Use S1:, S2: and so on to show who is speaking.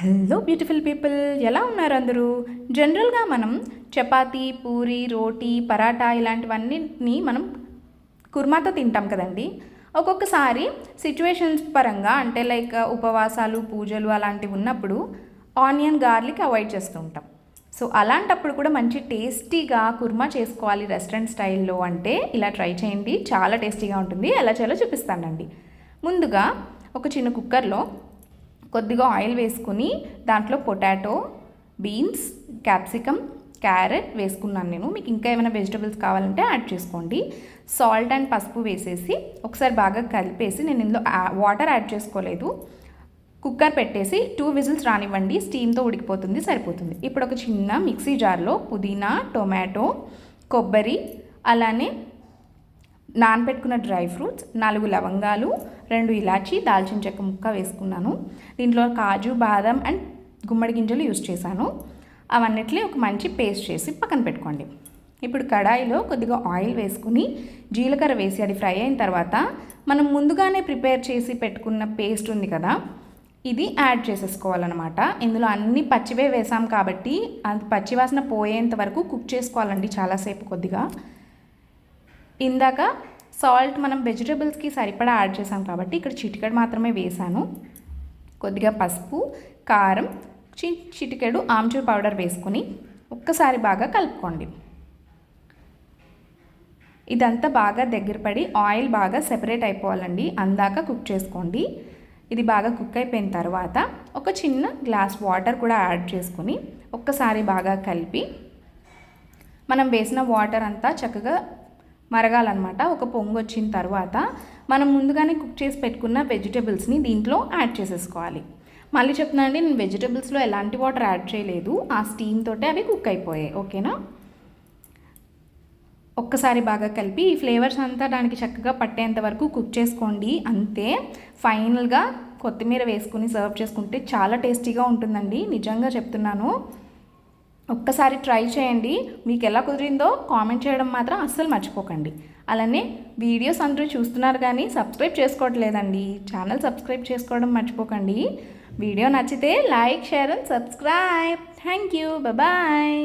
S1: Hello beautiful people, ఎలా ఉన్నారు అందరూ? జనరల్గా మనం చపాతీ, పూరి, రోటీ, పరాటా ఇలాంటివన్నిటిని మనం కుర్మాతో తింటాం కదండి. ఒక్కొక్కసారి సిచ్యువేషన్స్ పరంగా అంటే లైక్ ఉపవాసాలు, పూజలు అలాంటివి ఉన్నప్పుడు ఆనియన్, గార్లిక్ అవాయిడ్ చేస్తూ ఉంటాం. సో అలాంటప్పుడు కూడా మంచి టేస్టీగా కుర్మా చేసుకోవాలి రెస్టారెంట్ స్టైల్లో అంటే ఇలా ట్రై చేయండి, చాలా టేస్టీగా ఉంటుంది. ఎలా చేయాలో చూపిస్తానండి. ముందుగా ఒక చిన్న కుక్కర్లో కొద్దిగా ఆయిల్ వేసుకుని దాంట్లో పొటాటో, బీన్స్, క్యాప్సికమ్, క్యారెట్ వేసుకున్నాను నేను. మీకు ఇంకా ఏమైనా వెజిటబుల్స్ కావాలంటే యాడ్ చేసుకోండి. సాల్ట్ అండ్ పసుపు వేసేసి ఒకసారి బాగా కలిపేసి, నేను ఇందులో వాటర్ యాడ్ చేసుకోలేదు, కుక్కర్ పెట్టేసి 2 విజిల్స్ రానివ్వండి. స్టీమ్తో ఉడికిపోతుంది, సరిపోతుంది. ఇప్పుడు ఒక చిన్న మిక్సీ జార్లో పుదీనా, టొమాటో, కొబ్బరి, అలానే నానబెట్టుకున్న డ్రై ఫ్రూట్స్, 4 లవంగాలు, 2 ఇలాచీ, దాల్చిన చెక్క ముక్క వేసుకున్నాను. దీంట్లో కాజు, బాదం అండ్ గుమ్మడి గింజలు యూస్ చేశాను. అవన్నిటిని ఒక మంచి పేస్ట్ చేసి పక్కన పెట్టుకోండి. ఇప్పుడు కడాయిలో కొద్దిగా ఆయిల్ వేసుకుని జీలకర్ర వేసి అది ఫ్రై అయిన తర్వాత మనం ముందుగానే ప్రిపేర్ చేసి పెట్టుకున్న పేస్ట్ ఉంది కదా, ఇది యాడ్ చేసేసుకోవాలన్నమాట. ఇందులో అన్ని పచ్చివే వేసాం కాబట్టి అది పచ్చివాసన పోయేంత వరకు కుక్ చేసుకోవాలండి చాలాసేపు. కొద్దిగా ఇందాక సాల్ట్ మనం వెజిటబుల్స్కి సరిపడా యాడ్ చేసాం కాబట్టి ఇక్కడ చిటికెడు మాత్రమే వేసాను. కొద్దిగా పసుపు, కారం, చిటికెడు ఆమ్చూర్ పౌడర్ వేసుకుని ఒక్కసారి బాగా కలుపుకోండి. ఇదంతా బాగా దగ్గర పడి ఆయిల్ బాగా సెపరేట్ అయిపోవాలండి, అందాక కుక్ చేసుకోండి. ఇది బాగా కుక్ అయిపోయిన తర్వాత ఒక చిన్న గ్లాస్ వాటర్ కూడా యాడ్ చేసుకుని ఒక్కసారి బాగా కలిపి మనం వేసిన వాటర్ అంతా చక్కగా మరగాలన్నమాట. ఒక పొంగు వచ్చిన తర్వాత మనం ముందుగానే కుక్ చేసి పెట్టుకున్న వెజిటబుల్స్ని దీంట్లో యాడ్ చేసేసుకోవాలి. మళ్ళీ చెప్తున్నానండి, నేను వెజిటబుల్స్లో ఎలాంటి వాటర్ యాడ్ చేయలేదు, ఆ స్టీమ్ తోటే అవి కుక్ అయిపోయాయి. ఓకేనా? ఒక్కసారి బాగా కలిపి ఈ ఫ్లేవర్స్ అంతా దానికి చక్కగా పట్టేంత వరకు కుక్ చేసుకోండి. అంతే. ఫైనల్గా కొత్తిమీర వేసుకుని సర్వ్ చేసుకుంటే చాలా టేస్టీగా ఉంటుందండి, నిజంగా చెప్తున్నాను. ఒక్కసారి ట్రై చేయండి. మీకు ఎలా కుదిరిందో కామెంట్ చేయడం మాత్రం అస్సలు మర్చిపోకండి. అలానే వీడియోస్ అందరూ చూస్తున్నారు కానీ సబ్స్క్రైబ్ చేసుకోవట్లేదండి, ఛానల్ సబ్స్క్రైబ్ చేసుకోవడం మర్చిపోకండి. వీడియో నచ్చితే like, share and subscribe. Thank you. Bye.